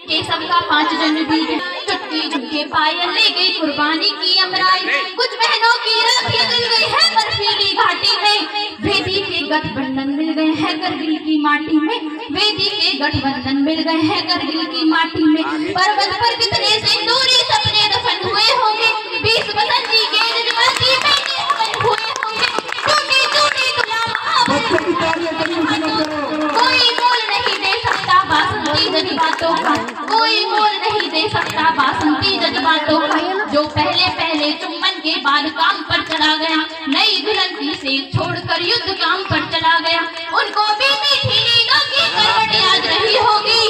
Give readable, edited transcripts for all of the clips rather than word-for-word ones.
के सबका 5 जन भी चुटकी झुमके पायल ले गई कुर्बानी की अमराई। कुछ बहनों की राखी मिल गई है बर्फीली घाटी में, वेदी के गठबंधन मिल गए हैं करगिल की माटी में, वेदी के गठबंधन मिल गए हैं करगिल की माटी में। पर्वत पर कितने सिंदूरी सपने दफन हुए होंगे, 20 बसंती के जज्बाती बेटे हवन हुए होंगे। टूटी टूटी कोई मोल नहीं दे सकता बासंती जज्बातों का, कोई मोल नहीं दे सकता बासंती जज्बातों का। जो पहले पहले चुम्बन के बाद काम पर चला गया, नई दुल्हन से छोड़कर युद्ध काम पर चला गया, उनको भी मीठी नींदों की करवट याद रही होगी।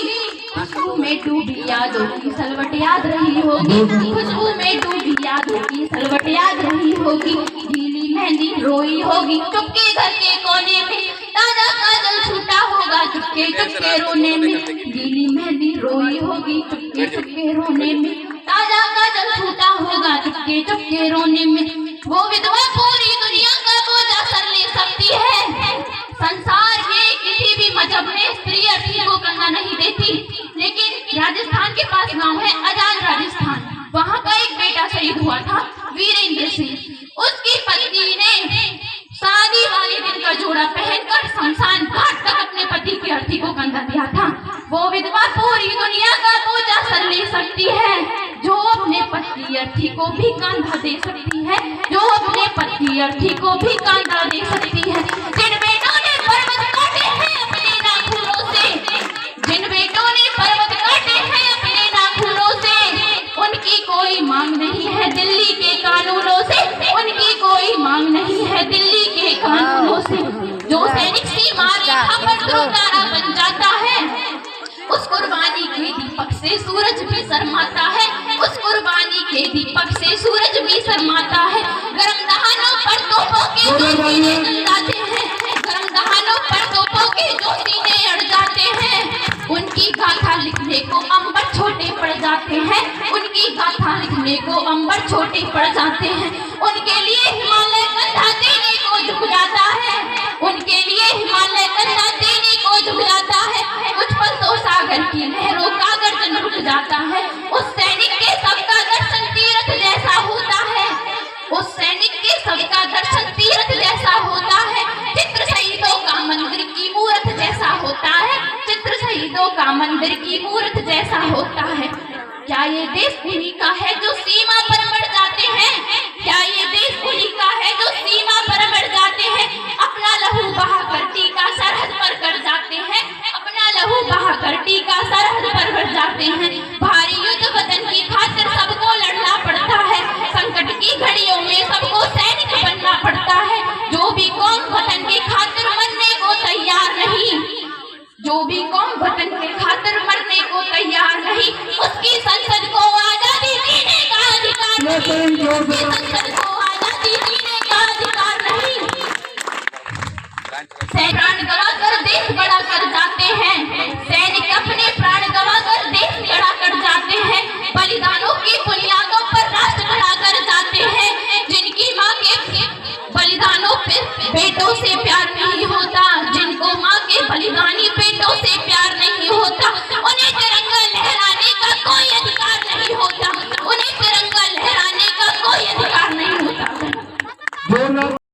खुशबू में डूबी यादों की सलवट याद रही होगी, खुशबू में डूबी यादों की सलवट याद रही होगी। गीली मेहंदी रोई होगी चुपके घर के कोने में, ताजा काजल छूटा होगा चुपके चुपके रोने में। गीली मेहंदी रोई होगी चुपके चुपके रोने में, ताजा काजल छूटा होगा चुपके चुपके रोने में। वो विधवा पूरी दुनिया का बोझा सर ले सकती है, संसार के किसी भी मजहब में स्त्री अर्थी को कंधा नहीं देती। लेकिन राजस्थान के पास गांव है अजान राजस्थान, वहाँ का एक बेटा शहीद हुआ था वीरेंद्र सिंह। उसकी पत्नी ने शादी वाले दिन का जोड़ा पहनकर शमशान घाट तक अपने पति की अर्थी को कंधा दिया था। वो विधवा पूरी दुनिया का बोझा सर ले सकती है, जो अपने पति अर्थी को भी कंधा दे सकती है, जो अपने पति अर्थी को भी कंधा दे सकती है। जिन बेटों ने पर्वत काटे हैं अपने नाखूनों से, जिन बेटों ने पर्वत काटे हैं अपने नाखूनों से, उनकी कोई मांग नहीं है दिल्ली के कानूनों से, उनकी कोई मांग नहीं है दिल्ली के कानूनों से। जो सैनिक सीमा रेखा पर ध्रुव तारा बन जाता है, उस कुर्बानी के दीपक से सूरज भी शर्माता है, उस कुर्बानी के दीपक से सूरज भी शर्माता है। गरम दहानों पर तोपों के जो सीने जल जाते हैं, गरम दहानों पर तोपों के जो सीने अड़ जाते हैं, उनकी गाथा लिखने को अंबर छोटे पड़ जाते हैं, उनकी गाथा लिखने को अंबर छोटे पड़ जाते हैं। उनके लिए हिमालय कंधा देने को झुक जाता है, उनके लिए हिमालय कंधा देने को झुक जाता है। कुछ पल तो सागर की लहरों का गर्जन रुक जाता है। उस सैनिक के सबका दर्शन तीर्थ जैसा होता है, उस सैनिक के सबका दर्शन तीर्थ जैसा होता है। चित्र शहीदों का मंदिर की मूर्त जैसा होता है, चित्र शहीदों का मंदिर की मूर्त जैसा होता है। क्या ये देश उन्हीं का है जो सीमा पर मर जाते हैं, क्या ये देश उन्हीं का है जो सीमा पर मर जाते हैं, अपना लहू बहाकर टीका सरहद पर कर जाते हैं, अपना लहू बहाकर टीका सरहद पर कर जाते हैं। भारी युद्ध वतन की खातिर सबको लड़ना पड़ता है, संकट की घड़ियों में सबको सैनिक बनना पड़ता है। जो भी कौम वतन की खातिर मरने को तैयार नहीं, जो भी कौम वतन के खातिर मरने को तैयार नहीं, उसकी संसद को आजादी देने का अधिकार नहीं, उसकी संसद को आजादी देने का अधिकार नहीं। प्राण गवाकर देश बड़ा कर जाते हैं, सैनिक अपने प्राण गवाकर देश बड़ा कर जाते हैं। बलिदानों की बुनियादों पर राष्ट्र खड़ा कर जाते हैं। जिनकी माँ के बलिदानों पे बेटों से प्यार नहीं होता, जिनको माँ के बलिदानी बेटों से प्यार नहीं होता,